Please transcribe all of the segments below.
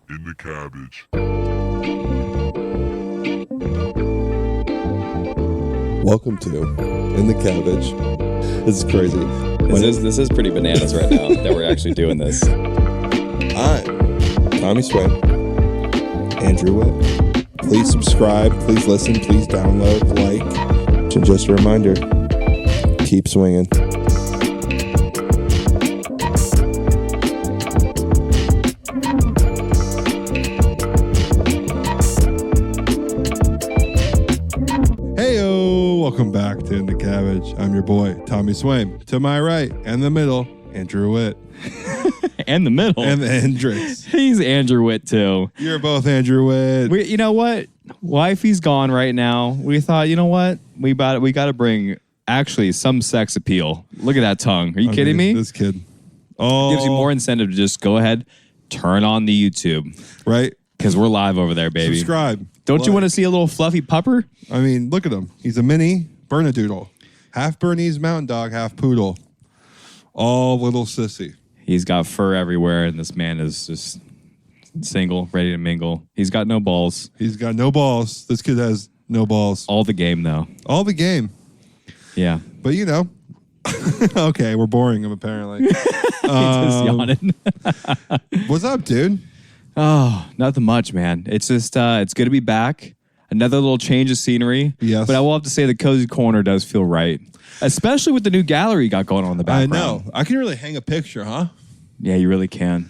in the cabbage. Welcome to In the Cabbage. This is crazy. This is pretty bananas right now that we're actually doing this. I'm Tommy Swain, Andrew Witt. Please subscribe, please listen, please download, like. And just a reminder, keep swinging. Heyo, welcome back to In the Cabbage. I'm your boy, Tommy Swain. To my right and the middle, Andrew Witt. And the middle. And the Hendrix. He's Andrew Witt too. You're both Andrew Witt. You know what? Wifey's gone right now. We thought, you know what? We got to bring actually some sex appeal. Look at that tongue. Are you kidding me? This kid. Oh, Gives you more incentive to just go ahead, turn on the YouTube. Right? Because we're live over there, baby. Subscribe. Don't you want to see a little fluffy pupper? I mean, look at him. He's a mini Bernedoodle. Half Bernese Mountain Dog, half Poodle. All little sissy. He's got fur everywhere, and this man is just single, ready to mingle. He's got no balls. He's got no balls. This kid has no balls. All the game, though. All the game. Yeah. But, you know. Okay, we're boring him, apparently. Just yawning. What's up, dude? Oh, nothing much, man. It's just, it's good to be back. Another little change of scenery. Yes. But I will have to say the Cozy Corner does feel right. Especially with the new gallery you got going on in the background. I know. I can really hang a picture, huh? Yeah, you really can.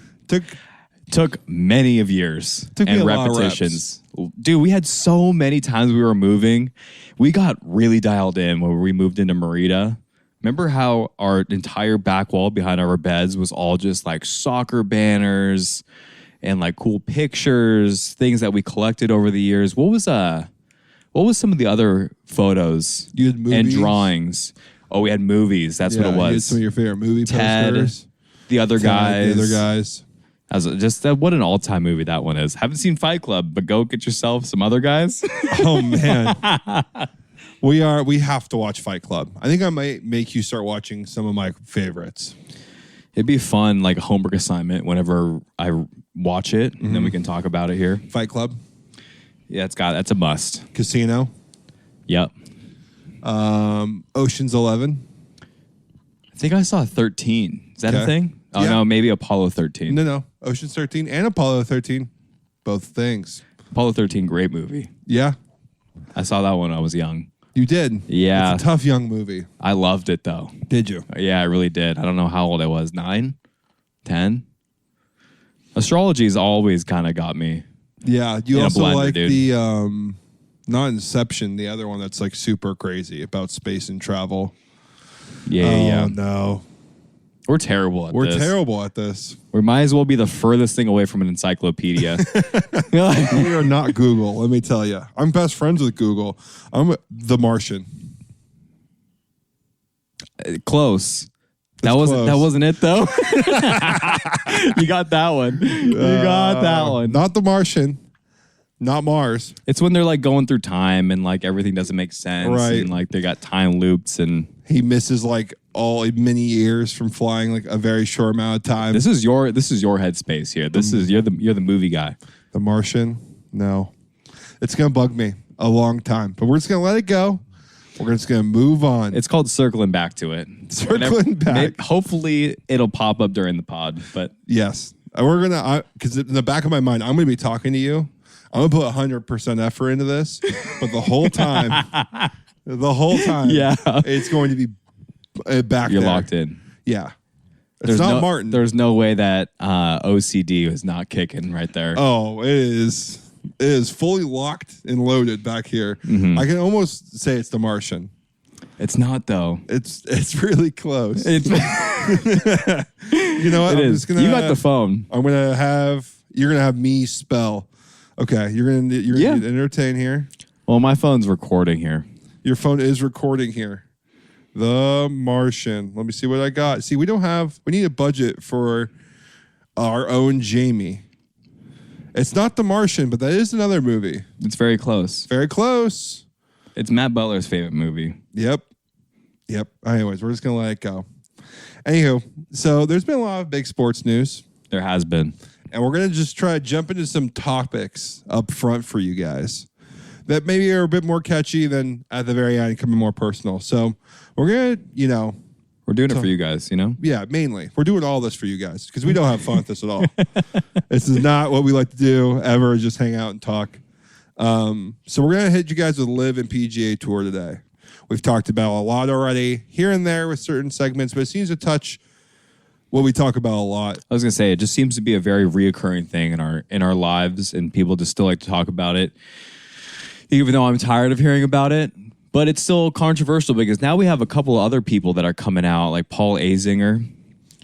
Took many of years Took me and a lot of repetitions. Dude, we had so many times we were moving. We got really dialed in when we moved into Merida. Remember how our entire back wall behind our beds was all just like soccer banners and like cool pictures, things that we collected over the years. What was some of the other photos You had movies? and drawings? Oh, we had movies. That's what it You had was. some of your favorite movie Ted, posters. the other guys. The other guys. What an all-time movie that one is. Haven't seen Fight Club, but go get yourself some other guys. Oh, man. We have to watch Fight Club. I think I might make you start watching some of my favorites. It'd be fun, like a homework assignment whenever I watch it, and then we can talk about it here. Fight Club. Yeah, that's a must. Casino. Yep. Ocean's 11. I think I saw 13. Is that Okay. a thing? Oh, Yeah. no, maybe Apollo 13. No. Ocean's 13 and Apollo 13. Both things. Apollo 13, great movie. Yeah, I saw that when I was young. you did. Yeah. It's a tough young movie. I loved it, though. Did you? Yeah, I really did. I don't know how old I was. 9? 10? Astrology's always kind of got me. Yeah. You In a also blender, like dude. the, not Inception, the other one that's like super crazy about space and travel. Yeah. Oh, no. We're terrible at We're this. terrible at this. We might as well be the furthest thing away from an encyclopedia. We are not Google, let me tell you. I'm best friends with Google. I'm the Martian. Close. That close. wasn't it though. You got that one. You got that one. Not the Martian. Not Mars. It's when they're like going through time and like everything doesn't make sense. Right. And like they got time loops and He misses like all many years from flying like a very short amount of time. this is your headspace here. This is you're the movie guy. The Martian? No. It's going to bug me a long time. But we're just going to let it go. We're just going to move on. It's called circling back to it. Circling back. Hopefully it'll pop up during the pod, but Yes. We're going to, because in the back of my mind, I'm going to be talking to you. I'm going to put 100% effort into this. But the whole time, Yeah. it's going to be back you're there. locked in. Yeah. It's not Martin. There's no way that OCD is not kicking right there. Oh, it is. It is fully locked and loaded back here. I can almost say it's the Martian. It's not though. It's really close. It's You know what? It I'm is. just gonna. You got the phone. You're gonna have me spell. Okay, you're gonna entertain here. Well, my phone's recording here. Your phone is recording here. The Martian. Let me see what I got. See, we need a budget for our own Jamie. It's not The Martian, but that is another movie. It's very close. Very close. It's Matt Butler's favorite movie. Yep. Anyways, we're just going to let it go. Anywho, so there's been a lot of big sports news. There has been. and we're gonna just try to jump into some topics up front for you guys that maybe are a bit more catchy than at the very end becoming more personal. So we're gonna, We're doing it for you guys, yeah, mainly we're doing all this for you guys because we don't have fun with this at all. This is not what we like to do ever, just hang out and talk. So we're gonna hit you guys with Live and PGA Tour today. We've talked about a lot already, here and there with certain segments, but it seems to touch what we talk about a lot. I was gonna say it just seems to be a very reoccurring thing in our lives, and people just still like to talk about it, even though I'm tired of hearing about it. But it's still controversial because now we have a couple of other people that are coming out, like Paul Azinger.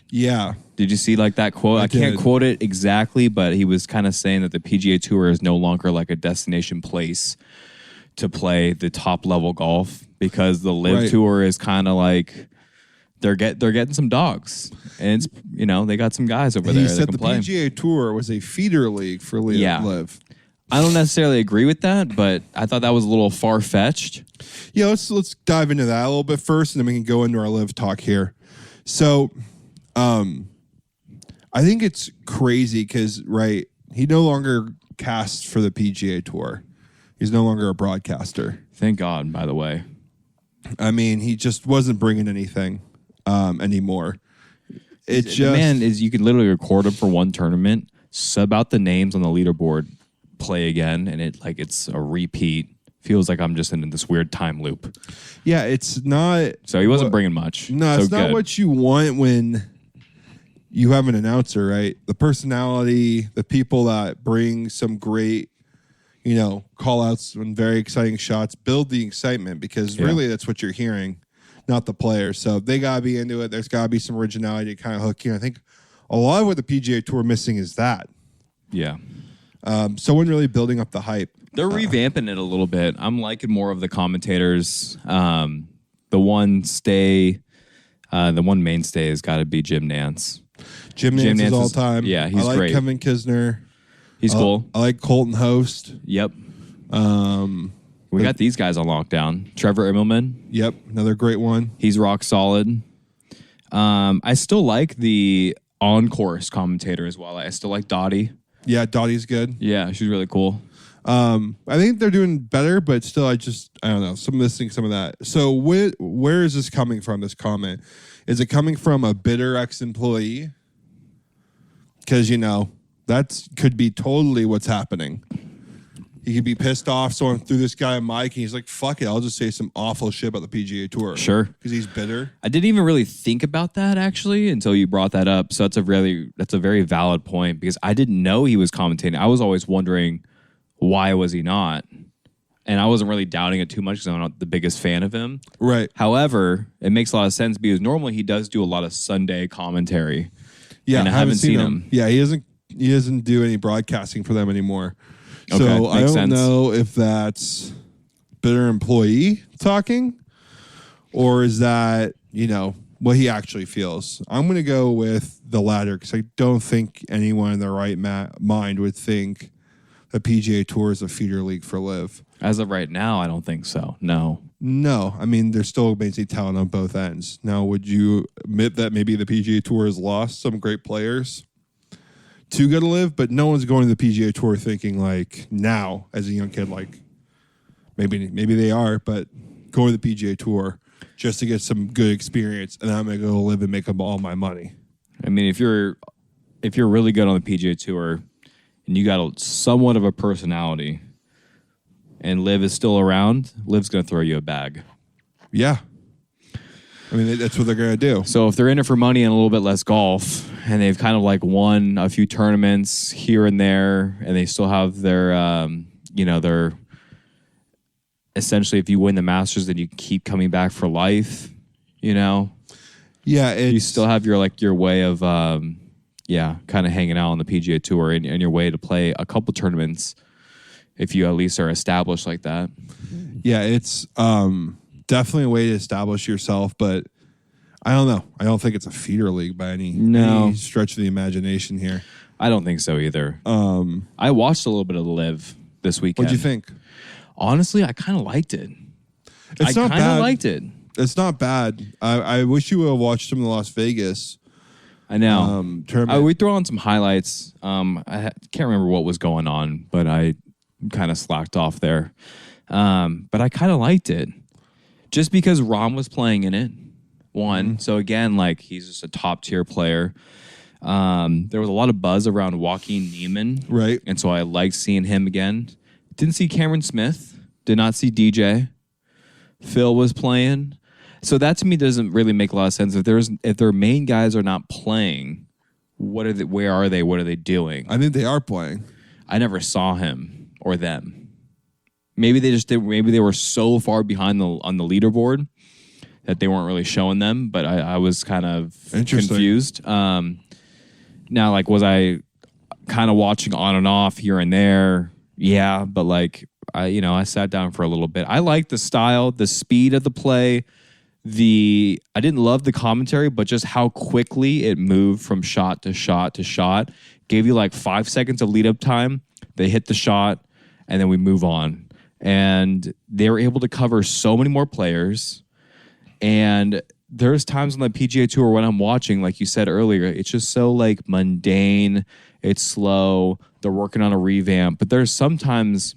Yeah. Did you see like that quote? I can't quote it exactly, but he was kind of saying that the PGA Tour is no longer like a destination place to play the top level golf because the Live Tour is kind of like they're getting some dogs, and it's they got some guys over there. He said that can the play. PGA Tour was a feeder league for Live. I don't necessarily agree with that, but I thought that was a little far-fetched. Yeah, let's dive into that a little bit first, and then we can go into our Live talk here. So, I think it's crazy because, he no longer casts for the PGA Tour. He's no longer a broadcaster. Thank God, by the way. I mean, he just wasn't bringing anything anymore. You can literally record him for one tournament, sub out the names on the leaderboard, play again, and it's a repeat. Feels like I'm just in this weird time loop. Yeah, it's not. So he wasn't bringing much. No, it's not what you want when you have an announcer, right? The personality, the people that bring some great, call outs and very exciting shots, build the excitement because really that's what you're hearing, not the players. So they got to be into it. There's got to be some originality to kind of hook you. I think a lot of what the PGA Tour missing is that. Yeah. Someone really building up the hype. They're revamping it a little bit. I'm liking more of the commentators. The one mainstay has got to be Jim Nance. Jim Nance is all time. Yeah, he's I like great. Kevin Kisner. He's cool. I like Colton Host. Yep. We got these guys on lockdown. Trevor Immelman. Yep, another great one. He's rock solid. I still like the on-course commentator as well. I still like Dottie. Yeah, Dottie's good. Yeah, she's really cool. I think they're doing better, but still, I don't know. Some missing some of that. So where is this coming from, this comment? Is it coming from a bitter ex-employee? Because, that could be totally what's happening. He could be pissed off, someone threw this guy a mic, and he's like, fuck it, I'll just say some awful shit about the PGA Tour. Sure. Because he's bitter. I didn't even really think about that, actually, until you brought that up. So that's a very valid point, because I didn't know he was commentating. I was always wondering, why was he not? And I wasn't really doubting it too much because I'm not the biggest fan of him. Right. However, it makes a lot of sense because normally he does do a lot of Sunday commentary. Yeah, and I haven't seen him. Yeah, he doesn't do any broadcasting for them anymore. Okay, so I don't sense. know if that's bitter employee talking or is that, what he actually feels. I'm going to go with the latter because I don't think anyone in their right mind would think the PGA Tour is a feeder league for Live. As of right now, I don't think so. No. I mean, there's still basically talent on both ends. Now, would you admit that maybe the PGA Tour has lost some great players to go to Live, but no one's going to the PGA Tour thinking like now as a young kid, like maybe they are, but going to the PGA Tour just to get some good experience, and I'm gonna go Live and make up all my money. I mean, if you're really good on the PGA Tour and you got somewhat of a personality, and Liv is still around, Liv's gonna throw you a bag. Yeah. I mean, that's what they're going to do. So if they're in it for money and a little bit less golf, and they've kind of like won a few tournaments here and there, and they still have their, their essentially, if you win the Masters, then you can keep coming back for life, Yeah, you still have your way of, kind of hanging out on the PGA Tour and your way to play a couple tournaments if you at least are established like that. Yeah, it's definitely a way to establish yourself, but I don't know. I don't think it's a feeder league by any stretch of the imagination here. I don't think so either. I watched a little bit of the Live this weekend. What'd you think? Honestly, I kind of liked it. It's not bad. I kind of liked it. It's not bad. I wish you would have watched some of the Las Vegas I know. Tournament. We threw on some highlights. Can't remember what was going on, but I kind of slacked off there. But I kind of liked it. Just because Rom was playing in it, one. So again, like he's just a top tier player. There was a lot of buzz around Joaquin Neiman. Right. And so I liked seeing him again. Didn't see Cameron Smith. Did not see DJ. Phil was playing. So that to me doesn't really make a lot of sense. If their main guys are not playing, where are they? What are they doing? I think they are playing. I never saw him or them. Maybe they just did. Maybe they were so far behind on the leaderboard that they weren't really showing them. But I was kind of confused. Now, like, was I kind of watching on and off here and there? Yeah, but like I sat down for a little bit. I liked the style, the speed of the play. I didn't love the commentary, but just how quickly it moved from shot to shot to shot. Gave you like 5 seconds of lead up time. They hit the shot, and then we move on. And they were able to cover so many more players. And there's times on the PGA Tour when I'm watching, like you said earlier, it's just so like mundane. It's slow. They're working on a revamp. But there's sometimes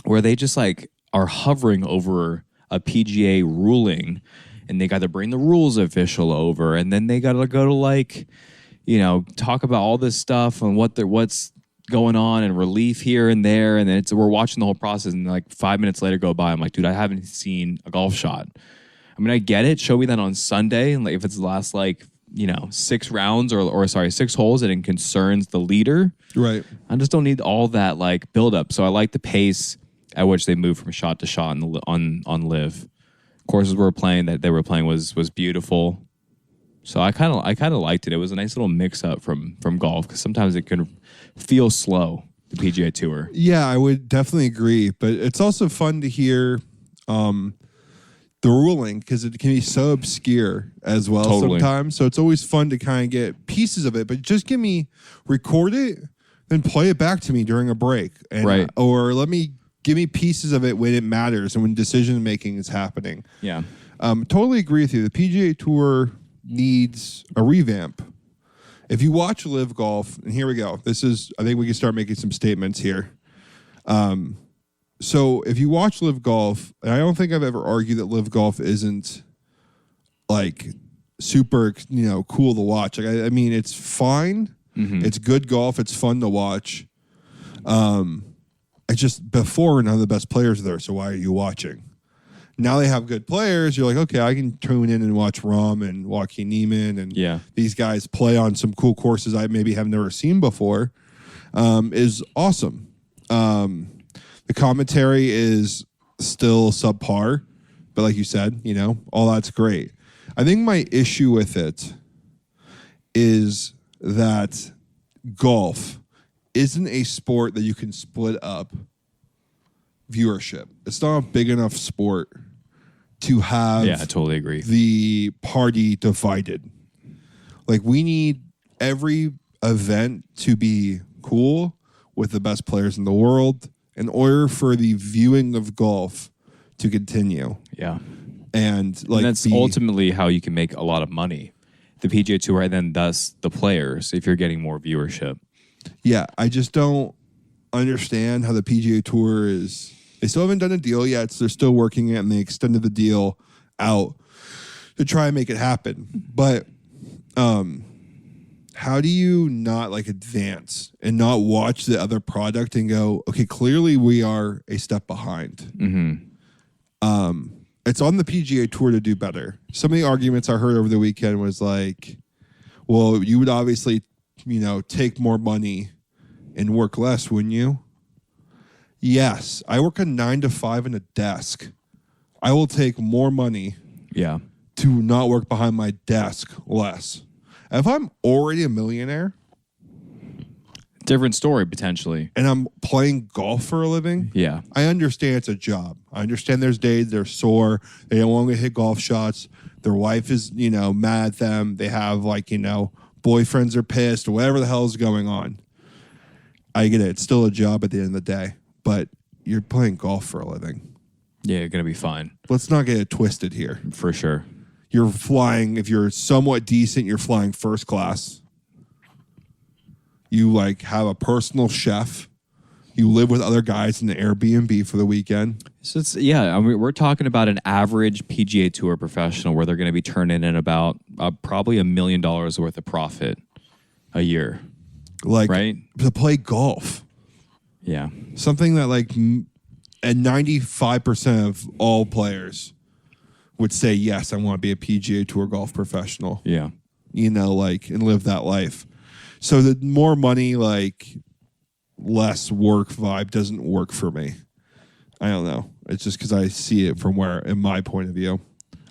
where they just like are hovering over a PGA ruling, and they got to bring the rules official over, and then they got to go to like, talk about all this stuff and what's going on and relief here and there, and then we're watching the whole process, and like 5 minutes later go by. I'm like, dude, I haven't seen a golf shot. I mean, I get it. Show me that on Sunday, and like if it's the last 6 rounds or 6 holes, and it concerns the leader. Right. I just don't need all that like build up. So I like the pace at which they move from shot to shot on live. Courses they were playing was beautiful. So I kind of liked it. It was a nice little mix up from golf, because sometimes it can feel slow, the PGA Tour. Yeah, I would definitely agree. But it's also fun to hear the ruling, because it can be so obscure as well sometimes. So it's always fun to kind of get pieces of it. But just record it, then play it back to me during a break, right? Or give me pieces of it when it matters and when decision making is happening. Yeah, totally agree with you. The PGA Tour needs a revamp. If you watch Live Golf, and here we go. I think we can start making some statements here. So if you watch Live Golf, and I don't think I've ever argued that Live Golf isn't like super, cool to watch. Like, I mean, it's fine. Mm-hmm. It's good golf. It's fun to watch. It's just before none of the best players are there. So why are you watching? Now they have good players. You're like, okay, I can tune in and watch Rom and Joaquin Neiman and these guys play on some cool courses I maybe have never seen before. Is awesome. The commentary is still subpar, but like you said, all that's great. I think my issue with it is that golf isn't a sport that you can split up viewership. It's not a big enough sport to have I totally agree. The party divided. Like, we need every event to be cool with the best players in the world in order for the viewing of golf to continue. Yeah. And that's ultimately how you can make a lot of money. The PGA Tour, and then thus the players, if you're getting more viewership. Yeah, I just don't understand how the PGA Tour is. They still haven't done a deal yet, so they're still working it, and they extended the deal out to try and make it happen. But how do you not advance and not watch the other product and go, okay, clearly we are a step behind? Mm-hmm. It's on the PGA Tour to do better. Some of the arguments I heard over the weekend was like, well, you would obviously, take more money and work less, wouldn't you? Yes. I work a 9 to 5 in a desk. I will take more money to not work behind my desk less. If I'm already a millionaire, different story potentially, and I'm playing golf for a living, I understand it's a job. I understand there's days they're sore, they don't want to hit golf shots, their wife is, mad at them, they have boyfriends are pissed, or whatever the hell is going on. I get it. It's still a job at the end of the day, but you're playing golf for a living. Yeah, you're going to be fine. Let's not get it twisted here. For sure. You're flying, if you're somewhat decent, you're flying first class. You like have a personal chef. You live with other guys in the Airbnb for the weekend. So I mean, we're talking about an average PGA Tour professional where they're going to be turning in about probably $1 million worth of profit a year. Like right? To play golf. Yeah. Something that like at 95% of all players would say, yes, I want to be a PGA Tour golf professional. Yeah. You know, like, and live that life. So the more money, like, less work vibe doesn't work for me. I don't know. It's just because I see it from where, in my point of view.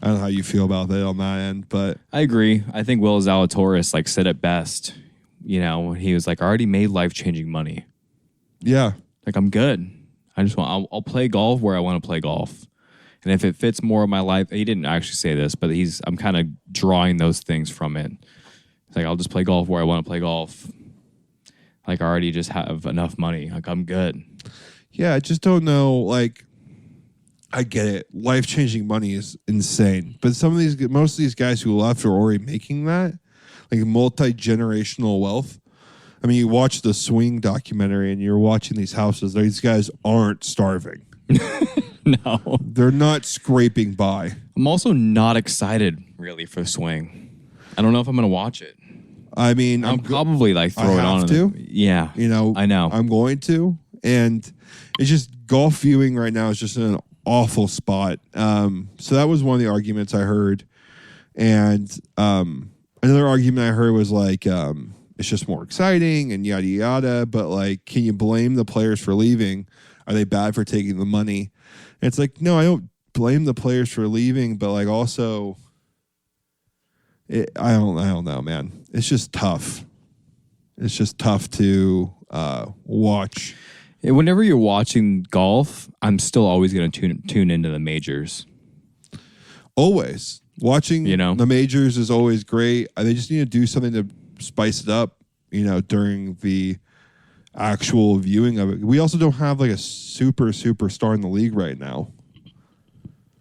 I don't know how you feel about that on that end, but I agree. I think Will Zalatoris like said it best. You know, he was like, I already made life-changing money. yeah, Like, I'm good. I'll play golf where I want to play golf. And if it fits more of my life, he didn't actually say this, but I'm kind of drawing those things from it. It's like, I'll just play golf where I want to play golf. Like, I already just have enough money. Like, I'm good. yeah. I just don't know. Like, I get it. Life-changing money is insane, but most of these guys who left are already making that, like multi-generational wealth. I mean, you watch the Swing documentary and you're watching these houses. These guys aren't starving. No. They're not scraping by. I'm also not excited, really, for Swing. I don't know if I'm going to watch it. I mean, I'll probably like throw it on. have to. Yeah. You know, I know. I'm going to. And it's just golf viewing right now is just in an awful spot. So that was one of the arguments I heard. And another argument I heard was like, it's just more exciting and yada, yada. But like, can you blame the players for leaving? Are they bad for taking the money? And it's like, no, I don't blame the players for leaving. But like also, I don't know, man. It's just tough. It's just tough to watch. Whenever you're watching golf, I'm still always going to tune into the majors. Always. Watching the majors is always great. They just need to do something to spice it up, during the actual viewing of it. We also don't have like a superstar in the league right now.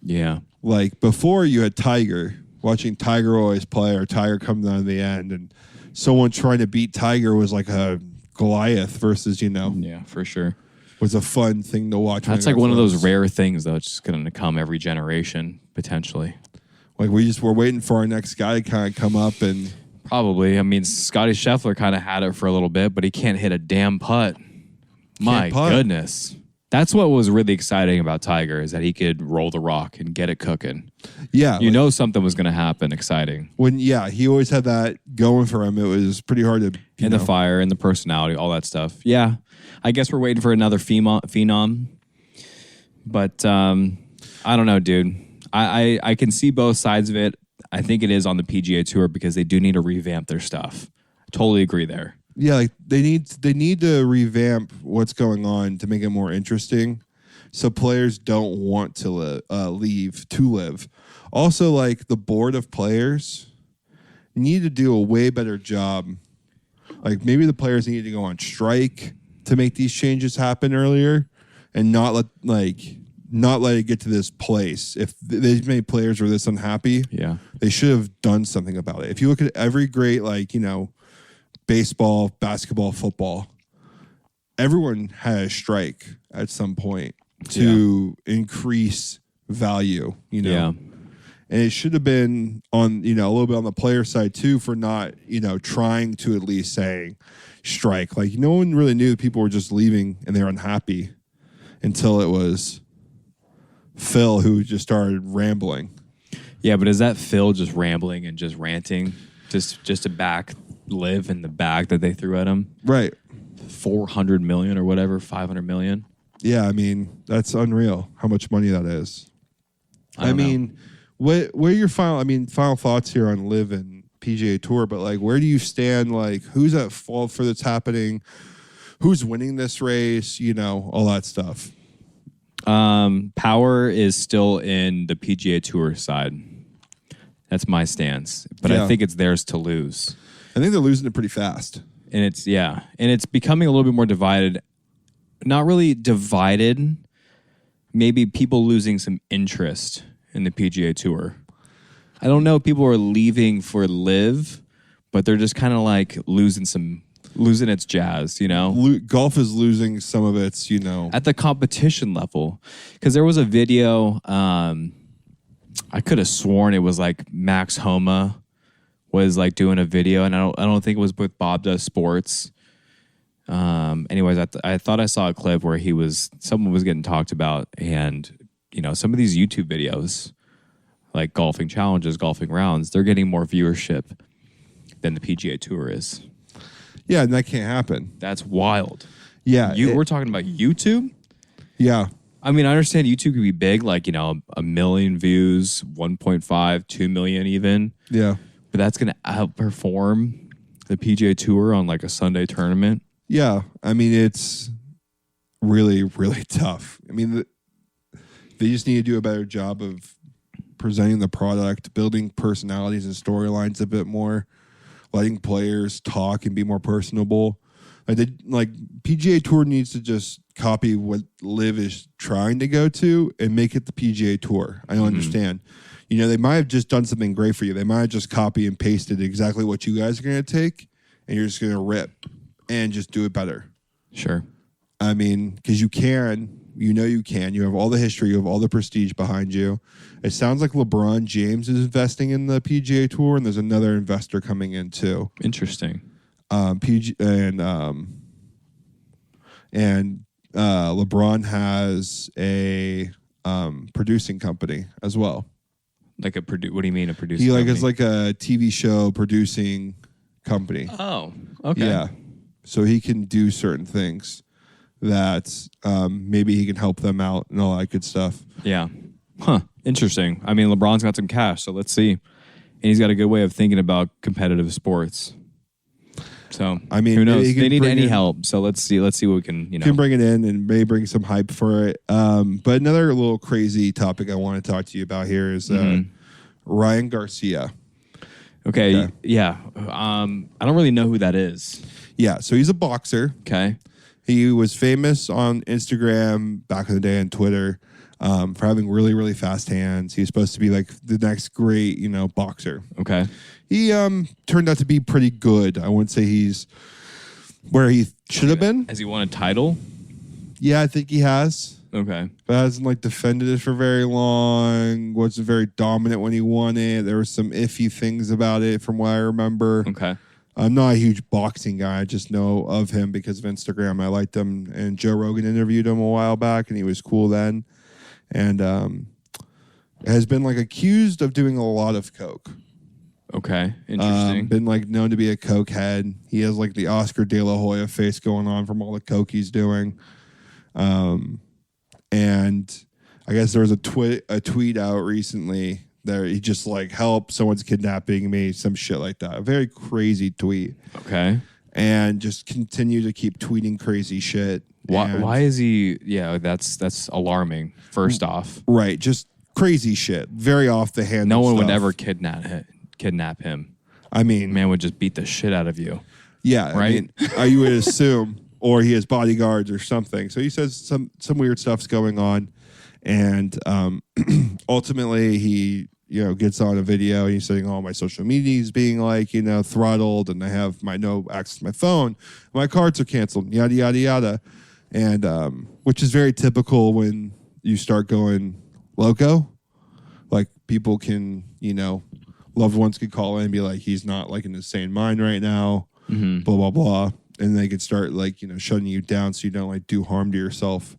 Yeah. Like before you had Tiger. Watching Tiger always play or Tiger come down to the end and someone trying to beat Tiger was like a Goliath versus, Yeah, for sure. Was a fun thing to watch. That's like one of those rare things, though. It's just going to come every generation, potentially. Like we're waiting for our next guy to kind of come up and... Probably. I mean, Scotty Scheffler kind of had it for a little bit, but he can't hit a damn putt. My goodness. That's what was really exciting about Tiger is that he could roll the rock and get it cooking. Yeah. Something was going to happen exciting. He always had that going for him. It was pretty hard to... And the fire and the personality, all that stuff. Yeah. I guess we're waiting for another phenom. But I don't know, dude. I can see both sides of it. I think it is on the PGA Tour because they do need to revamp their stuff. Totally agree there. Yeah, like they need to revamp what's going on to make it more interesting, so players don't want to leave to live. Also, like the board of players need to do a way better job. Like maybe the players need to go on strike to make these changes happen earlier, and not let it get to this place. If these many players were this unhappy, yeah, they should have done something about it. If you look at every great baseball, basketball, football, everyone had a strike at some point to increase value, Yeah. And it should have been on, a little bit on the player side too for not, trying to at least saying strike. Like no one really knew people were just leaving and they were unhappy until it was Phil who just started rambling. Yeah, but is that Phil just rambling and just ranting just to live in the bag that they threw at him? Right. 400 million or whatever, 500 million. Yeah, I mean, that's unreal how much money that is. I mean, what are your final thoughts here on Live and PGA Tour, but like where do you stand? Like who's at fault for that's happening? Who's winning this race? All that stuff. Power is still in the PGA Tour side. That's my stance. But I think it's theirs to lose. I think they're losing it pretty fast. And it's becoming a little bit more divided. Not really divided. Maybe people losing some interest in the PGA Tour. I don't know if people are leaving for live, but they're just kind of like losing its jazz, you know? Golf is losing some of its, At the competition level. Because there was a video, I could have sworn it was like Max Homa was like doing a video, and I don't think it was with Bob Does Sports. Anyways, I thought I saw a clip where someone was getting talked about, and some of these YouTube videos, like golfing challenges, golfing rounds, they're getting more viewership than the PGA Tour is. Yeah, and that can't happen. That's wild. Yeah, we're talking about YouTube. Yeah. I mean, I understand YouTube could be big, like, 1 million views, 1.5, 2 million even. Yeah. But that's going to outperform the PGA Tour on like a Sunday tournament. Yeah. I mean, it's really, really tough. I mean, they just need to do a better job of presenting the product, building personalities and storylines a bit more, letting players talk and be more personable. Like PGA Tour needs to just copy what Live is trying to go to and make it the PGA Tour. I don't understand. They might have just done something great for you. They might have just copy and pasted exactly what you guys are going to take, and you're just going to rip and just do it better. Sure. I mean, because you can. You can. You have all the history. You have all the prestige behind you. It sounds like LeBron James is investing in the PGA Tour, and there's another investor coming in too. Interesting. LeBron has a producing company as well. Like what do you mean a producing? He company? is like a TV show producing company. Oh, okay. Yeah, so he can do certain things that maybe he can help them out and all that good stuff. Yeah. Huh. Interesting. I mean, LeBron's got some cash, so let's see. And he's got a good way of thinking about competitive sports. So, I mean, who knows? They need any help. So let's see what we can, Can bring it in and maybe bring some hype for it. But another little crazy topic I want to talk to you about here is Ryan Garcia. Okay. Yeah. I don't really know who that is. Yeah. So he's a boxer. Okay. He was famous on Instagram back in the day and Twitter for having really, really fast hands. He was supposed to be like the next great, boxer. Okay. He turned out to be pretty good. I wouldn't say he's where he should have been. Has he won a title? Yeah, I think he has. Okay. But hasn't defended it for very long. Wasn't very dominant when he won it. There were some iffy things about it from what I remember. Okay. I'm not a huge boxing guy. I just know of him because of Instagram. I liked him, and Joe Rogan interviewed him a while back, and he was cool then. And has been accused of doing a lot of coke. Okay, interesting. Been known to be a coke head. He has the Oscar De La Hoya face going on from all the coke he's doing. And I guess there was a tweet out recently that he just help, someone's kidnapping me, some shit like that. A very crazy tweet. Okay. And just continue to keep tweeting crazy shit. Why is he? Yeah, that's alarming. First off, right, just crazy shit, very off the handle. No one stuff. would ever kidnap him. I mean, man would just beat the shit out of you. Yeah, right. You would assume, or he has bodyguards or something. So he says some weird stuff's going on, and ultimately he gets on a video and he's saying, "Oh, my social media is being throttled, and I have no access to my phone. My cards are canceled. Yada yada yada." And which is very typical when you start going loco. People can, loved ones could call in and be like, he's not in his sane mind right now, blah, blah, blah. And they could start shutting you down so you don't do harm to yourself.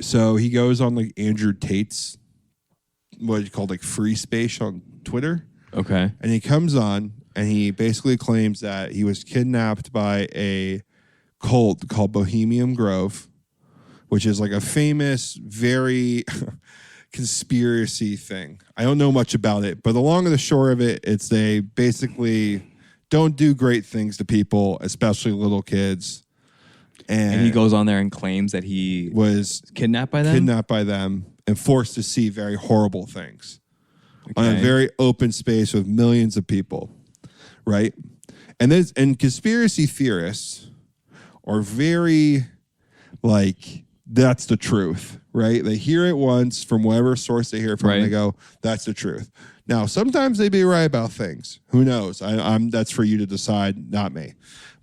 So he goes on Andrew Tate's, what he called free space on Twitter. Okay. And he comes on and he basically claims that he was kidnapped by a cult called Bohemian Grove, which is a famous, very conspiracy thing. I don't know much about it, but the long and the short of it, it's they basically don't do great things to people, especially little kids. And he goes on there and claims that he was kidnapped by them and forced to see very horrible things on a very open space with millions of people, right? And conspiracy theorists are very that's the truth, right? They hear it once from whatever source they hear it from, and they go, that's the truth. Now, sometimes they be right about things. Who knows? I'm that's for you to decide, not me.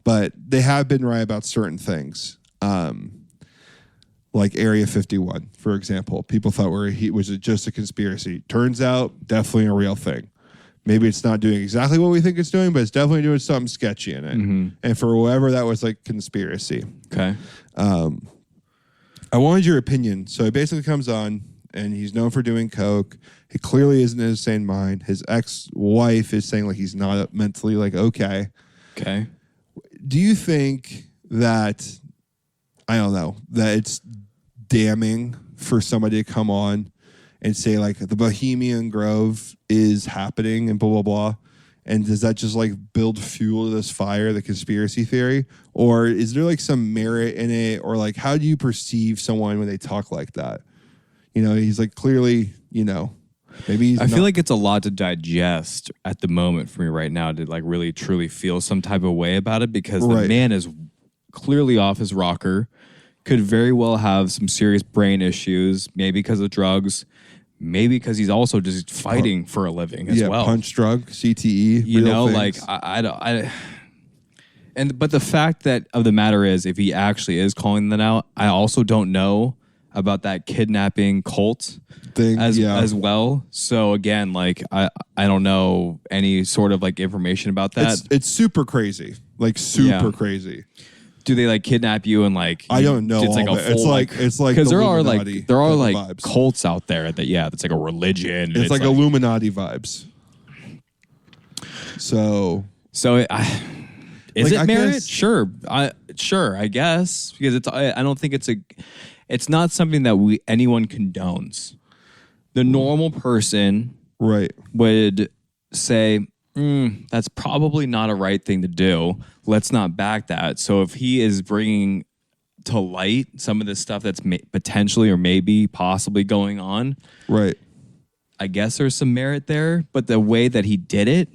But they have been right about certain things. Like Area 51, for example. People thought was just a conspiracy. Turns out, definitely a real thing. Maybe it's not doing exactly what we think it's doing, but it's definitely doing something sketchy in it. Mm-hmm. And for whoever, that was like conspiracy. Okay. I wanted your opinion. So he basically comes on, and he's known for doing coke. He clearly isn't in his sane mind. His ex-wife is saying like he's not mentally like okay. Okay. Do you think that, I don't know, that it's damning for somebody to come on and say like the Bohemian Grove is happening and blah, blah, blah? And does that just like build fuel to this fire, the conspiracy theory? Or is there like some merit in it? Or like, how do you perceive someone when they talk like that? You know, he's like clearly, you know, maybe he's I feel like it's a lot to digest at the moment for me right now to like really truly feel some type of way about it, because the man is clearly off his rocker, could very well have some serious brain issues, maybe because of drugs, maybe because he's also just fighting for a living as well. Punch drug, CTE. You know, things. Like but the fact that of the matter is, if he actually is calling them out, I also don't know about that kidnapping cult thing as well. So again, like I don't know any sort of like information about that. It's super crazy, like super crazy. Do they like kidnap you and like I don't know? It's like a full, it's like because there are like vibes. Cults out there that that's like a religion. It's like Illuminati vibes. So is it merit? Sure, I guess, because I don't think it's not something that anyone condones. The normal person would say, that's probably not a right thing to do. Let's not back that. So if he is bringing to light some of this stuff that's potentially or maybe possibly going on, I guess there's some merit there. But the way that he did it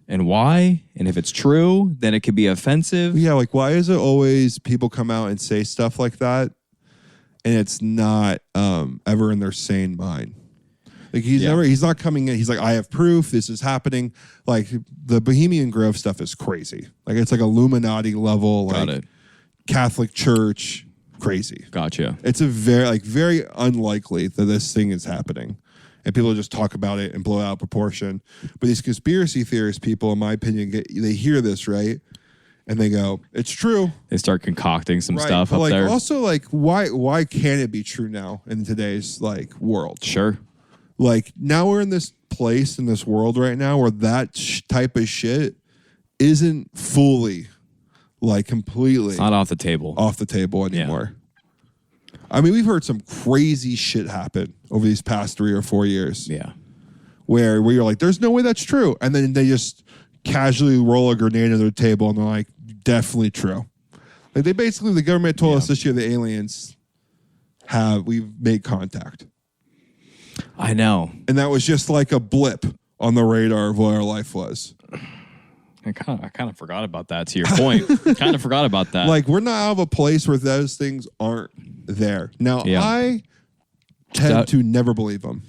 and why, and if it's true, then it could be offensive. Yeah, like why is it always people come out and say stuff like that and it's not ever in their sane mind? Like he's not coming in. He's like, I have proof. This is happening. Like the Bohemian Grove stuff is crazy. Like it's like Illuminati level, like Catholic Church crazy. Gotcha. It's very unlikely that this thing is happening, and people just talk about it and blow it out of proportion. But these conspiracy theorist people, in my opinion, they hear this and they go, "It's true." They start concocting some stuff up there. Also, like, why can't it be true now in today's like world? Sure. Like now we're in this place in this world right now where that type of shit isn't fully, like completely, it's not off the table anymore. Yeah. I mean, we've heard some crazy shit happen over these past 3 or 4 years. Yeah, where you're like, there's no way that's true, and then they just casually roll a grenade on their table and they're like, definitely true. Like the government told us this year the aliens we've made contact. I know. And that was just like a blip on the radar of what our life was. I kind of forgot about that, to your point. Kind of forgot about that. Like, we're not out of a place where those things aren't there. Now, I tend to never believe them.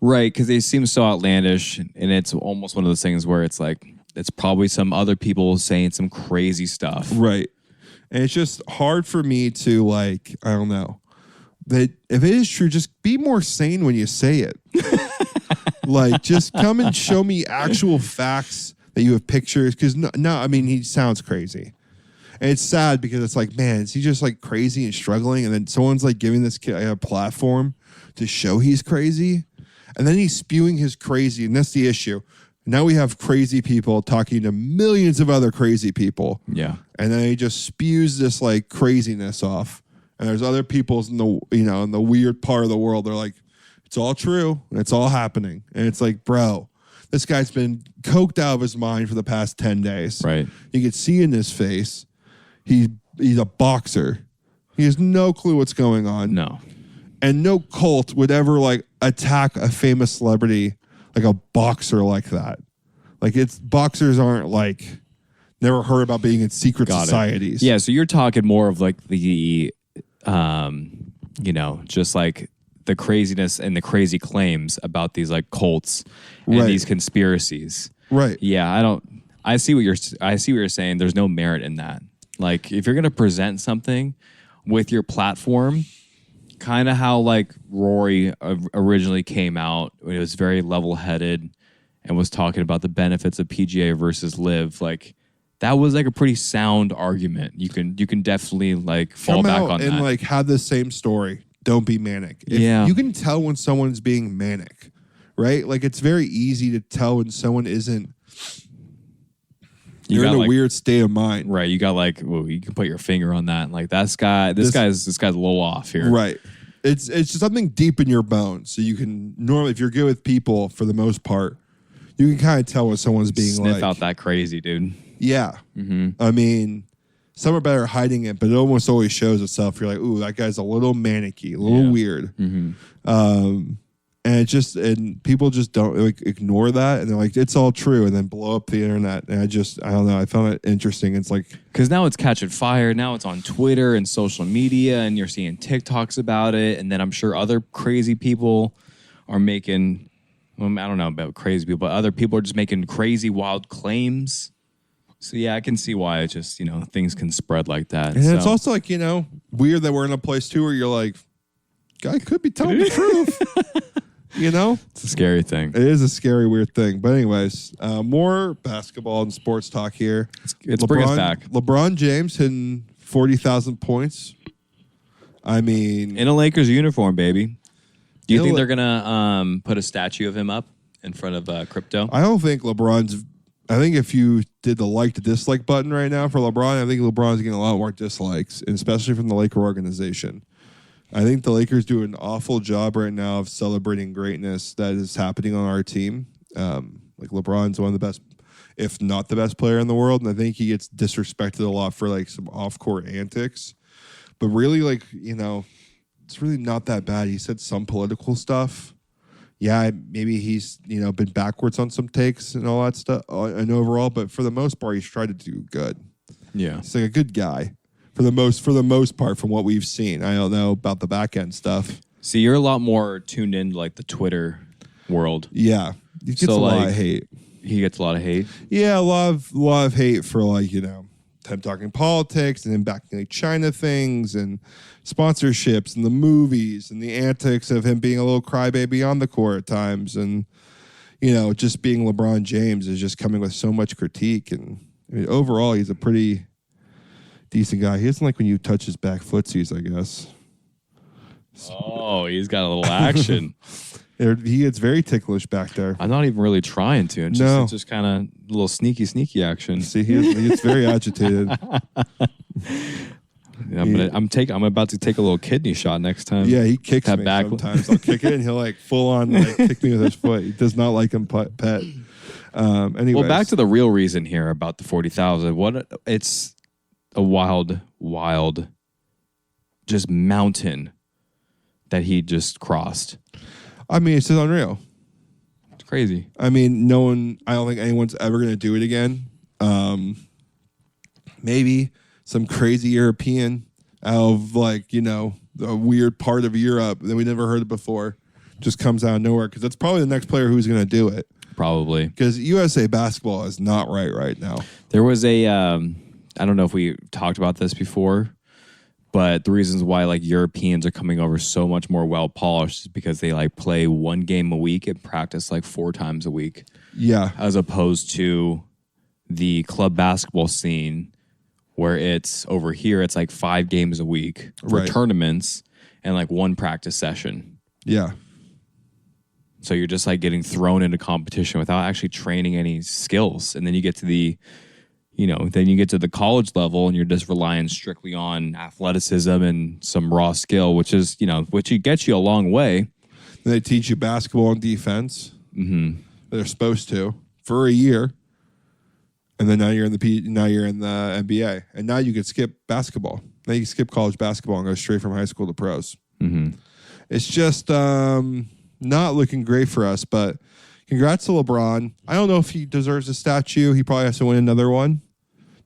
Right, because they seem so outlandish, and it's almost one of those things where it's like, it's probably some other people saying some crazy stuff. Right. And it's just hard for me to, like, I don't know. That if it is true, just be more sane when you say it. Like, just come and show me actual facts that you have pictures. Because I mean, he sounds crazy. And it's sad because it's like, man, is he just like crazy and struggling? And then someone's like giving this kid a platform to show he's crazy. And then he's spewing his crazy. And that's the issue. Now we have crazy people talking to millions of other crazy people. Yeah. And then he just spews this like craziness off. And there's other people in the weird part of the world. They're like, it's all true and it's all happening. And it's like, bro, this guy's been coked out of his mind for the past 10 days. Right. You can see in his face, he's a boxer. He has no clue what's going on. No. And no cult would ever like attack a famous celebrity like a boxer like that. Like boxers aren't like, never heard about being in secret societies. Yeah, so you're talking more of like the just like the craziness and the crazy claims about these like cults and Right. these conspiracies. Right. Yeah, I see what you're saying. There's no merit in that. Like if you're going to present something with your platform, kind of how like Rory originally came out when it was very level-headed and was talking about the benefits of PGA versus Live, like that was like a pretty sound argument. You can definitely like fall Come back out on and that. like have the same story. Don't be manic. Yeah. You can tell when someone's being manic, right? Like it's very easy to tell when someone isn't. You're in a weird state of mind. Right. You got like, well, you can put your finger on that. Like this guy's a little off here. Right. It's just something deep in your bones. So you can normally, if you're good with people for the most part, you can kind of tell when someone's being Sniff out that crazy, dude. Yeah. I mean, some are better at hiding it, but it almost always shows itself. You're like, ooh, that guy's a little manicky, a little weird. And people just don't like ignore that, and they're like, it's all true, and then blow up the internet. And I don't know. I found it interesting. It's like because now it's catching fire. Now it's on Twitter and social media, and you're seeing TikToks about it. And then I'm sure other crazy people are making. Well, I don't know about crazy people, but other people are just making crazy, wild claims. So yeah, I can see why it just things can spread like that. And it's also like weird that we're in a place too where you're like, guy could be telling the truth. It's a scary thing. It is a scary, weird thing. But anyways, more basketball and sports talk here. Let's bring us back. LeBron James hitting 40,000 points. I mean, In a Lakers uniform, baby. Do you think they're gonna put a statue of him up in front of crypto? I don't think I think if you did the like to dislike button right now for LeBron, I think LeBron's getting a lot more dislikes, and especially from the Laker organization. I think the Lakers do an awful job right now of celebrating greatness that is happening on our team. Like LeBron's one of the best, if not the best player in the world, and I think he gets disrespected a lot for like some off-court antics. But really, like, it's really not that bad. He said some political stuff. Yeah, maybe he's, been backwards on some takes and all that stuff and overall, but for the most part, he's tried to do good. Yeah. He's like a good guy. For the most part, from what we've seen. I don't know about the back end stuff. See, you're a lot more tuned into like the Twitter world. Yeah, he gets a lot of hate. He gets a lot of hate. Yeah, a lot of hate for like him talking politics and then backing like China things and sponsorships and the movies and the antics of him being a little crybaby on the court at times, and just being LeBron James is just coming with so much critique. And I mean, overall, he's a pretty decent guy. He doesn't like when you touch his back footsies, I guess. Oh, he's got a little action. He gets very ticklish back there. I'm not even really trying to. It's just kind of a little sneaky action. See, he gets very agitated. I'm about to take a little kidney shot next time. Yeah, he kicks that me back sometimes. I'll kick it and he'll like full on like kick me with his foot. He does not like him pet. Anyways. Well, back to the real reason here about the 40,000. It's a wild just mountain that he just crossed. I mean, it's just unreal. It's crazy. I mean, I don't think anyone's ever going to do it again. Maybe some crazy European out of like, a weird part of Europe that we never heard of before just comes out of nowhere, because that's probably the next player who's going to do it. Probably. Because USA basketball is not right now. There was a, I don't know if we talked about this before, but the reasons why like Europeans are coming over so much more well polished is because they like play one game a week and practice like 4 times a week. Yeah. As opposed to the club basketball scene where it's over here, it's like 5 games a week for tournaments and like 1 practice session. Yeah. So you're just like getting thrown into competition without actually training any skills. And then you get to the college level and you're just relying strictly on athleticism and some raw skill, which gets you a long way. And they teach you basketball and defense. Mm-hmm. They're supposed to for a year. And then now you're in the NBA. And now you could skip basketball. Now you can skip college basketball and go straight from high school to pros. Mm-hmm. It's just not looking great for us, but congrats to LeBron. I don't know if he deserves a statue. He probably has to win another one.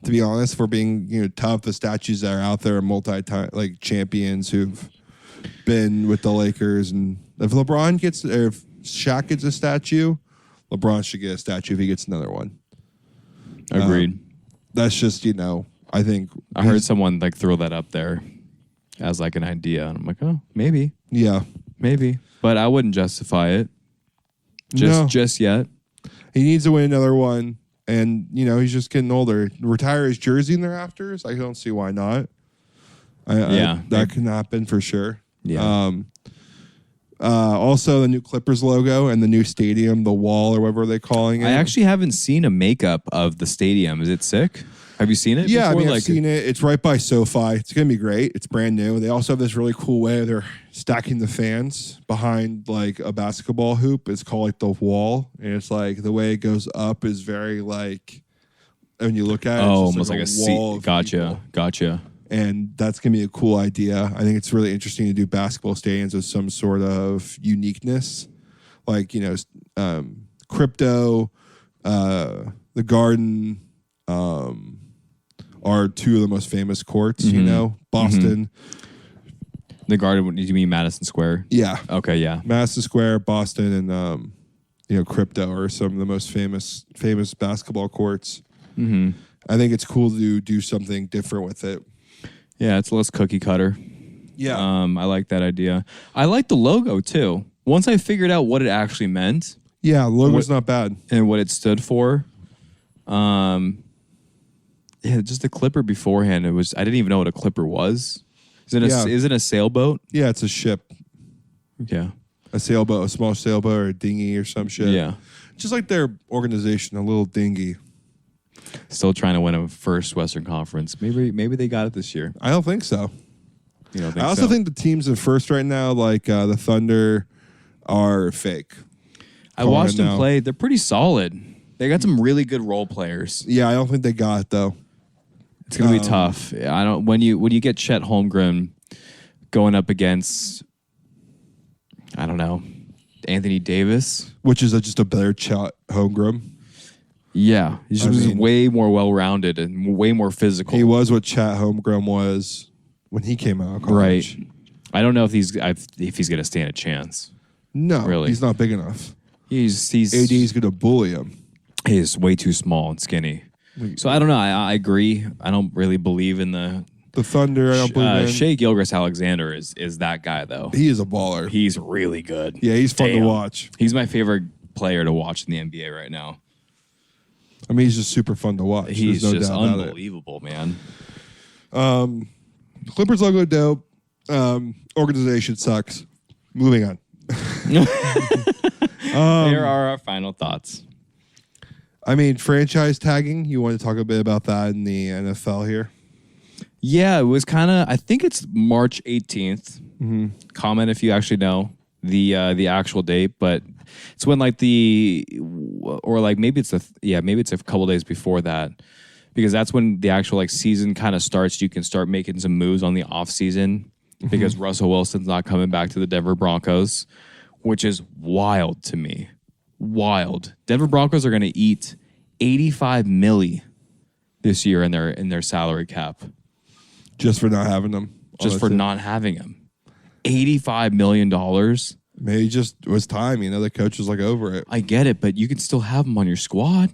To be honest, for being tough, the statues that are out there are multi-time like champions who've been with the Lakers, and if LeBron gets, or if Shaq gets a statue, LeBron should get a statue if he gets another one. Agreed. That's just, I think I heard someone like throw that up there as like an idea, and I'm like, oh, maybe, maybe, but I wouldn't justify it just yet. He needs to win another one, and he's just getting older. Retire his jersey in the rafters. I don't see why not. That can happen for sure. Yeah. Also, the new Clippers logo and the new stadium, the wall or whatever they're calling it. I actually haven't seen a makeup of the stadium. Is it sick? Have you seen it? Yeah, before? I've seen it. It's right by SoFi. It's going to be great. It's brand new. They also have this really cool way they're stacking the fans behind like a basketball hoop. It's called like the wall. And it's like the way it goes up is very like, when you look at it, it's almost like a wall of people. Gotcha. And that's going to be a cool idea. I think it's really interesting to do basketball stadiums with some sort of uniqueness. Like, Crypto, the Garden, are two of the most famous courts, Boston. The Garden, you mean Madison Square? Yeah. Okay, yeah. Madison Square, Boston, and Crypto are some of the most famous basketball courts. Mm-hmm. I think it's cool to do something different with it. Yeah, it's less cookie cutter. Yeah. I like that idea. I like the logo too. Once I figured out what it actually meant. Yeah, the logo's not bad. And what it stood for. Just the Clipper beforehand. I didn't even know what a Clipper was. Is it a sailboat? Yeah, it's a ship. Yeah. A sailboat, a small sailboat or a dinghy or some shit. Yeah. Just like their organization, a little dinghy. Still trying to win a first Western Conference. Maybe they got it this year. I don't think so. You don't think I also think the teams in first right now, like the Thunder, are fake. I watched them play. They're pretty solid. They got some really good role players. Yeah, I don't think they got it though. It's gonna be tough. I don't when you get Chet Holmgren going up against, I don't know, Anthony Davis, which is just a better Chet Holmgren. Yeah, he was way more well-rounded and way more physical. He was what Chet Holmgren was when he came out of college. Right. I don't know if he's gonna stand a chance. No, really, he's not big enough. He's AD's gonna bully him. He's way too small and skinny. So I don't know. I agree. I don't really believe in the Thunder. I don't believe in Shai Gilgeous-Alexander is that guy though. He is a baller. He's really good. Yeah, he's fun to watch. He's my favorite player to watch in the NBA right now. I mean, he's just super fun to watch. He's just unbelievable, man. Clippers logo dope. Organization sucks. Moving on. Here are our final thoughts. I mean, franchise tagging. You want to talk a bit about that in the NFL here? Yeah, it was kind of. I think it's March 18th. Mm-hmm. Comment if you actually know the actual date, but it's when like maybe it's a couple days before that, because that's when the actual like season kind of starts. You can start making some moves on the off season because Russell Wilson's not coming back to the Denver Broncos, which is wild to me. Wild. Denver Broncos are going to eat $85 million this year in their salary cap, just for not having them. Just for not having him. $85 million. Maybe just it was time. The coach was like over it. I get it, but you can still have them on your squad.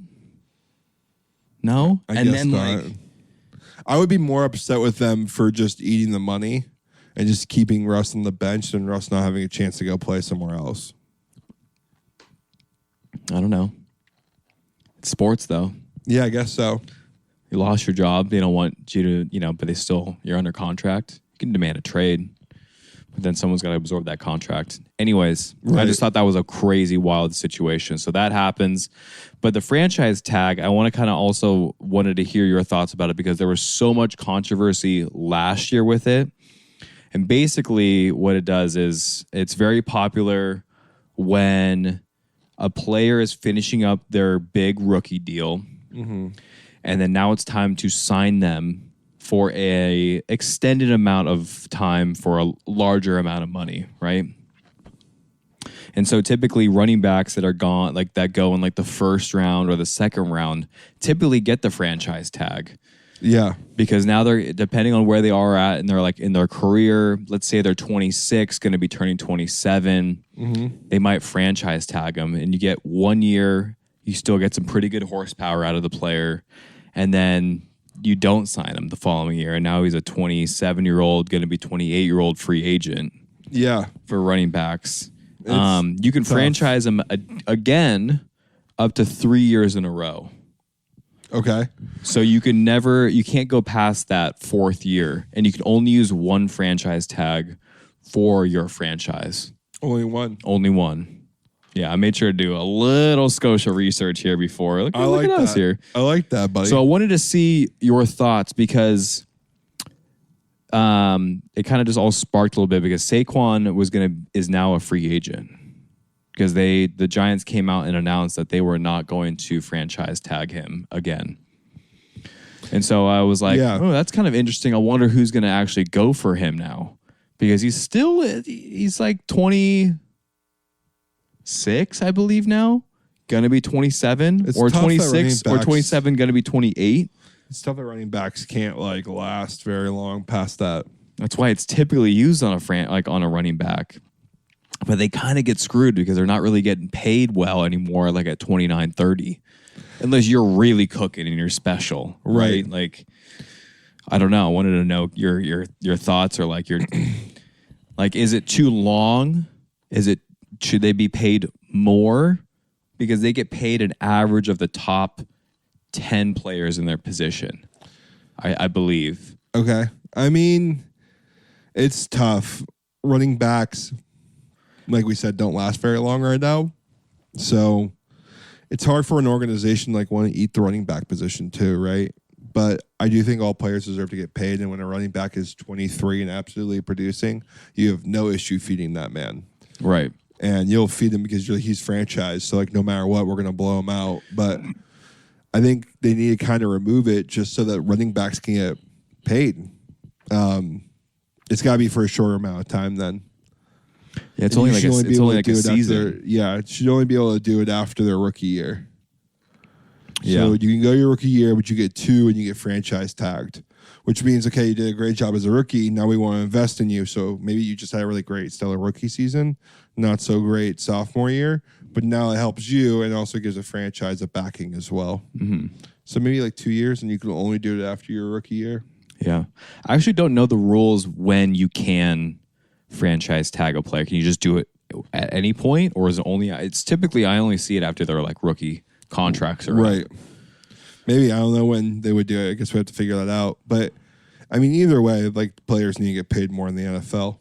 No, I guess not. I would be more upset with them for just eating the money and just keeping Russ on the bench than Russ not having a chance to go play somewhere else. I don't know. It's sports, though. Yeah, I guess so. You lost your job. They don't want you to, but you're under contract. You can demand a trade, but then someone's got to absorb that contract. Anyways, right. I just thought that was a crazy, wild situation. So that happens. But the franchise tag, I want to kind of also wanted to hear your thoughts about it because there was so much controversy last year with it. And basically what it does is it's very popular when a player is finishing up their big rookie deal, and then now it's time to sign them for a extended amount of time for a larger amount of money, right? And so typically running backs that are gone, like that go in like the first round or the second round, typically get the franchise tag. Yeah. Because now they're, depending on where they are at and they're like in their career, let's say they're 26, going to be turning 27, they might franchise tag them, and you get 1 year, you still get some pretty good horsepower out of the player, and then you don't sign him the following year, and now he's a 27-year-old, going to be 28-year-old free agent. Yeah. For running backs. You can franchise him again up to 3 years in a row. Okay. So you can't go past that fourth year, and you can only use one franchise tag for your franchise. Only one. Only one. Yeah, I made sure to do a little Scotia research here before. Look at us here. I like that, buddy. So I wanted to see your thoughts because it kind of just all sparked a little bit because Saquon is now a free agent because the Giants came out and announced that they were not going to franchise tag him again. And so I was like, oh, that's kind of interesting. I wonder who's going to actually go for him now because he's like 26, I believe now. Going to be 27 or 26 or 27, going to be 28. It's tough that running backs can't like last very long past that. That's why it's typically used on a running back. But they kind of get screwed because they're not really getting paid well anymore, like at 29, 30. Unless you're really cooking and you're special, right? Like, I don't know. I wanted to know your thoughts or like your like, is it too long? Should they be paid more? Because they get paid an average of the top 10 players in their position, I believe. Okay. I mean, it's tough. Running backs, like we said, don't last very long right now. So it's hard for an organization like want to eat the running back position too, right? But I do think all players deserve to get paid. And when a running back is 23 and absolutely producing, you have no issue feeding that man. Right. And you'll feed him because he's franchised. So like no matter what, we're going to blow him out. But I think they need to kind of remove it just so that running backs can get paid. It's got to be for a shorter amount of time then. Yeah, it's only like a season. It should only be able to do it after their rookie year. Yeah. So you can go your rookie year, but you get 2 and you get franchise tagged, which means, okay, you did a great job as a rookie. Now we want to invest in you. So maybe you just had a really great stellar rookie season, not so great sophomore year, but now it helps you and also gives a franchise a backing as well. Mm-hmm. So maybe like 2 years and you can only do it after your rookie year. Yeah. I actually don't know the rules when you can franchise tag a player. Can you just do it at any point, or is it only? It's typically I only see it after their like rookie contracts are right. Maybe I don't know when they would do it. I guess we have to figure that out. But I mean, either way, like players need to get paid more in the NFL.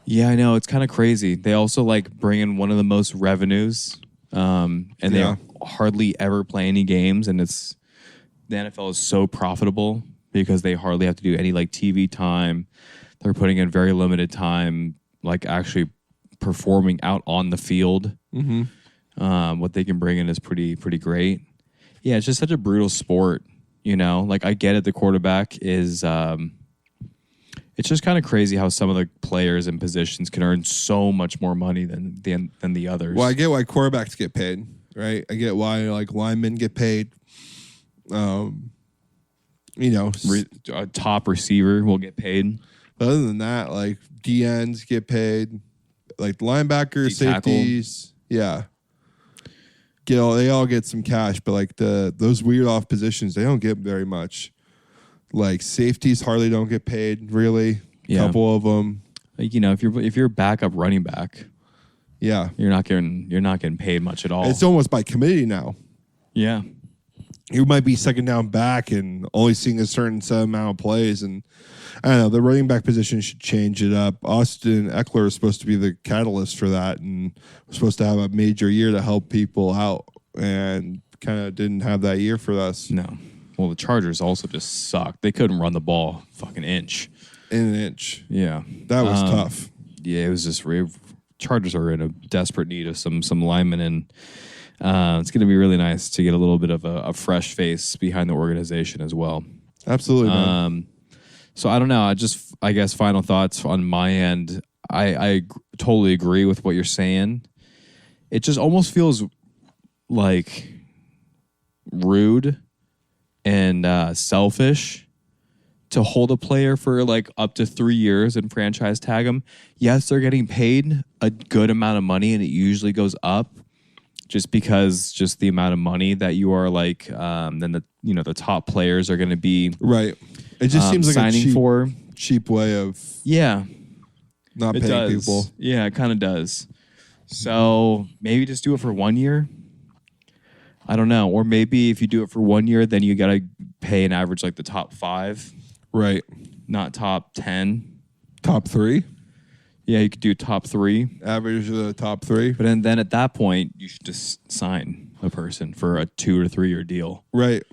Yeah, I know, it's kind of crazy. They also like bring in one of the most revenues, and they hardly ever play any games, and the NFL is so profitable because they hardly have to do any like TV time. They're putting in very limited time, like actually performing out on the field. Mm-hmm. What they can bring in is pretty great. Yeah, it's just such a brutal sport, you know? Like, I get it, the quarterback is... it's just kind of crazy how some of the players and positions can earn so much more money than the others. Well, I get why quarterbacks get paid, right? I get why, like, linemen get paid. You know... a top receiver will get paid. But other than that, like, DNs get paid. Like, linebackers, safeties. Yeah. They all get some cash, but like those weird off positions, they don't get very much. Like safeties hardly don't get paid, really. A couple of them. Like, you know, if you're a backup running back, yeah, you're not getting paid much at all. It's almost by committee now. Yeah. You might be second down back and only seeing a certain set amount of plays, and I don't know, the running back position should change it up. Austin Eckler is supposed to be the catalyst for that, and was supposed to have a major year to help people out, and kind of didn't have that year for us. No. Well, the Chargers also just sucked. They couldn't run the ball fucking inch. In an inch. Yeah. That was tough. Yeah, it was just Chargers are in a desperate need of some linemen, and it's going to be really nice to get a little bit of a fresh face behind the organization as well. Absolutely, man. So I don't know. I guess final thoughts on my end. I totally agree with what you're saying. It just almost feels like rude and selfish to hold a player for like up to 3 years and franchise tag them. Yes, they're getting paid a good amount of money, and it usually goes up just because just the amount of money that you are like, then the top players are going to be right. It just seems like signing for cheap way of not paying people. Yeah, it kind of does. So maybe just do it for 1 year. I don't know. Or maybe if you do it for 1 year, then you got to pay an average like the top 5. Right. Not top 10. Top 3? Yeah, you could do top 3. Average of the top 3. But then at that point, you should just sign a person for a 2 or 3 year deal. Right.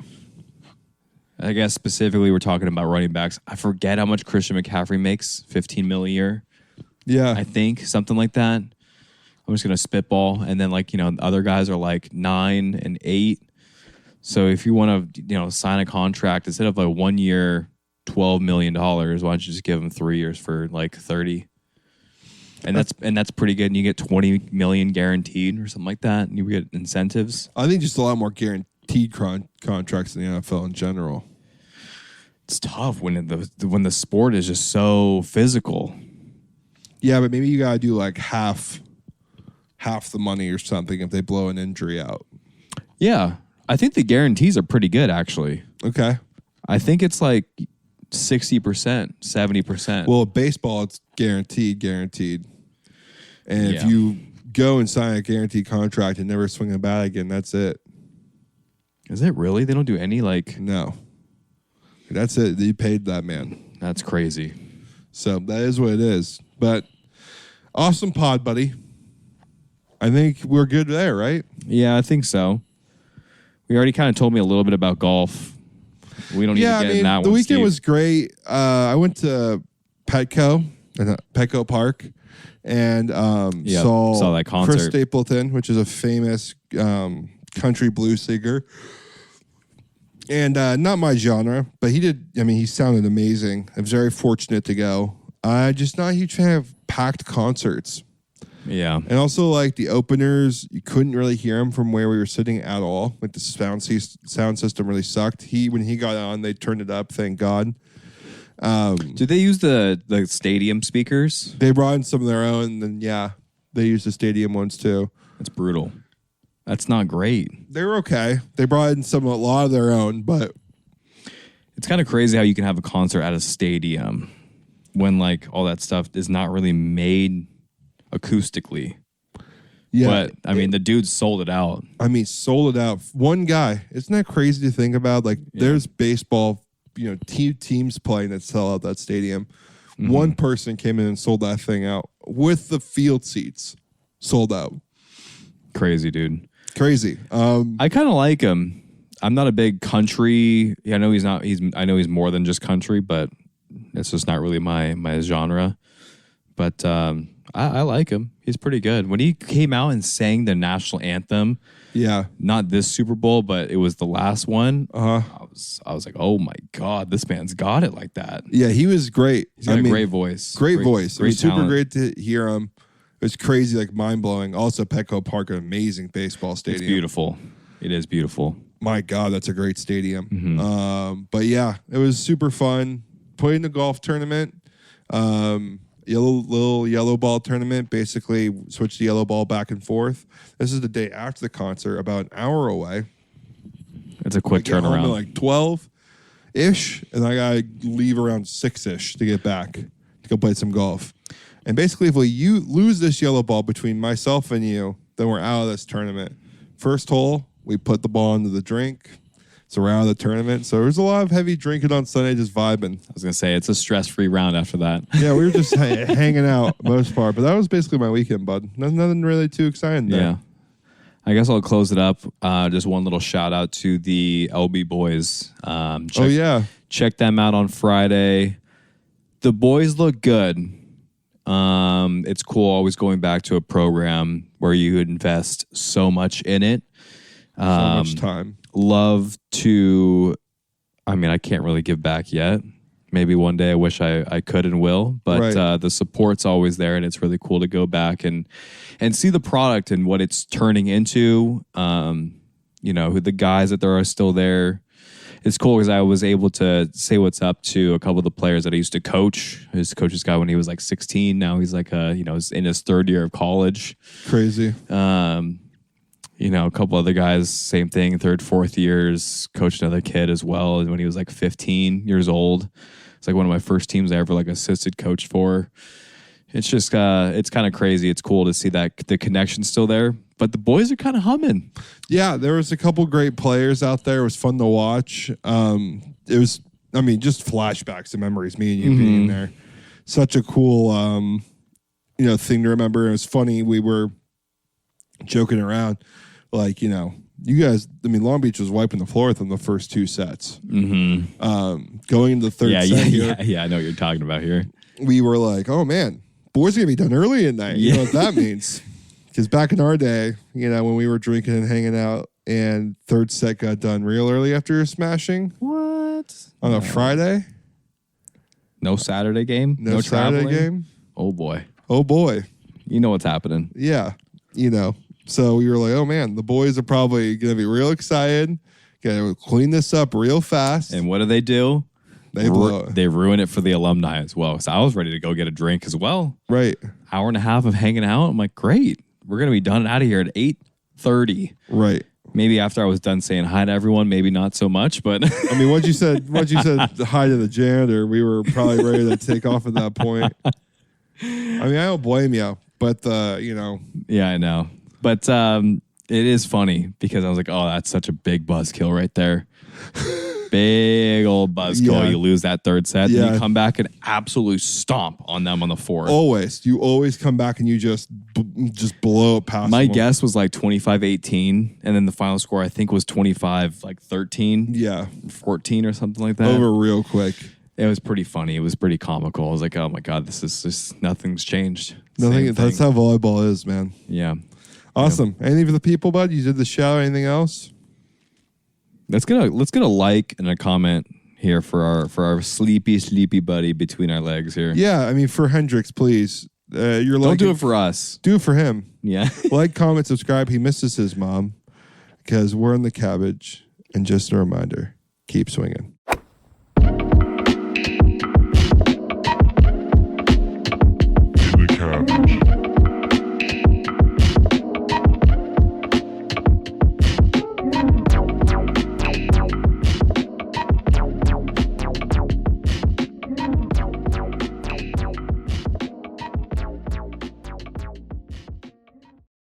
I guess specifically we're talking about running backs. I forget how much Christian McCaffrey makes, $15 million a year. Yeah. I think, something like that. I'm just going to spitball. And then other guys are like 9 and 8. So if you want to, sign a contract instead of like 1 year, $12 million, why don't you just give them 3 years for like 30? And that's pretty good. And you get 20 million guaranteed or something like that. And you get incentives. I think just a lot more guaranteed contracts in the NFL in general. It's tough when the sport is just so physical. Yeah, but maybe you gotta do like half the money or something if they blow an injury out. Yeah, I think the guarantees are pretty good actually. Okay. I think it's like 60%, 70%. Well, baseball, it's guaranteed. And if you go and sign a guaranteed contract and never swing a bat again, that's it. Is it really? They don't do any No. That's it. You paid that man. That's crazy. So that is what it is. But awesome pod, buddy. I think we're good there, right? Yeah, I think so. We already kind of told me a little bit about golf. We don't need to get in that one. The weekend Steve. was great. I went to Petco Park, and saw that concert. Chris Stapleton, which is a famous country blues singer. And not my genre, but he sounded amazing. I was very fortunate to go. I'm just not a huge fan of packed concerts. Yeah. And also, like, the openers, you couldn't really hear them from where we were sitting at all. Like, the sound system really sucked. When he got on, they turned it up, thank God. Did they use the stadium speakers? They brought in some of their own, and they used the stadium ones too. That's brutal. That's not great. They were okay. They brought in a lot of their own, but it's kind of crazy how you can have a concert at a stadium when like all that stuff is not really made acoustically. Yeah. But the dude sold it out. Sold it out. One guy. Isn't that crazy to think about? Like, there's baseball, teams playing that sell out that stadium. Mm-hmm. One person came in and sold that thing out with the field seats sold out. Crazy, dude. Crazy. I kind of like him. I'm not a big country. I know he's not. I know he's more than just country, but it's just not really my genre. But I like him. He's pretty good. When he came out and sang the national anthem, not this Super Bowl, but it was the last one. I was like, oh my God, this man's got it like that. Yeah, he was great. He's got a great voice. Great voice. It was super talent. great to hear him. It was crazy, like mind-blowing. Also, Petco Park, an amazing baseball stadium. It's beautiful. It is beautiful. My God, that's a great stadium. Mm-hmm. But yeah, it was super fun. Played in the golf tournament. Little yellow ball tournament. Basically, switched the yellow ball back and forth. This is the day after the concert, about an hour away. It's a quick turnaround. Home at like 12-ish, and I gotta leave around 6-ish to get back to go play some golf. And basically, if you lose this yellow ball between myself and you, then we're out of this tournament. First hole, we put the ball into the drink. So we're out of the tournament. So there's a lot of heavy drinking on Sunday, just vibing. I was going to say, it's a stress-free round after that. Yeah, we were just hanging out most part. But that was basically my weekend, bud. Nothing really too exciting there. Yeah. I guess I'll close it up. Just one little shout-out to the LB boys. Check them out on Friday. The boys look good. It's cool always going back to a program where you invest so much in it. So much time. Love to, I can't really give back yet. Maybe one day I wish I could and will, but the support's always there, and it's really cool to go back and see the product and what it's turning into. Who the guys that there are still there. it's cool because I was able to say what's up to a couple of the players that I used to coach. His coach's guy when he was like 16. Now he's like he's in his third year of college. Crazy. A couple other guys, same thing, third, fourth years, coached another kid as well when he was like 15 years old. It's like one of my first teams I ever like assisted coach for. It's just, it's kind of crazy. It's cool to see that the connection's still there, but the boys are kind of humming. Yeah, there was a couple great players out there. It was fun to watch. It was, just flashbacks to memories, me and you being there. Such a cool, thing to remember. It was funny. We were joking around. Like, you guys, Long Beach was wiping the floor with them the first 2 sets. Mm-hmm. Going into the third set here. Yeah, I know what you're talking about here. We were like, oh, man, boys are going to be done early at night. You know what that means? Because back in our day, when we were drinking and hanging out and third set got done real early after smashing. What? On a Friday? No Saturday game? No Saturday traveling? game? Oh, boy. Oh, boy. You know what's happening. Yeah, So we were like, oh, man, the boys are probably going to be real excited. Going to clean this up real fast. And what do? They blow They ruin it for the alumni as well. So I was ready to go get a drink as well. Right. Hour and a half of hanging out. I'm like, great. We're going to be done out of here at 8:30. Right. Maybe after I was done saying hi to everyone, maybe not so much, but once you said hi to the janitor, we were probably ready to take off at that point. I don't blame you, but Yeah, I know. But it is funny because I was like, oh, that's such a big buzzkill right there. Big old buzzkill. Yeah. You lose that third set. Yeah. Then you come back and absolutely stomp on them on the fourth. You always come back and you just blow it past My them. guess was like 25-18, and then the final score I think was 25-13. Yeah. 14 or something like that. Over real quick. It was pretty funny. It was pretty comical. I was like, oh my God, this is just nothing's changed. Nothing. Same That's thing. how volleyball is, man. Yeah. Awesome. Anything for the people, bud? You did the show. Anything else? Let's get a like and a comment here for our sleepy buddy between our legs here. Yeah, for Hendrix, please. Don't do it for us. Do it for him. Yeah. Like, comment, subscribe. He misses his mom because we're in the Cabbage. And just a reminder, keep swinging.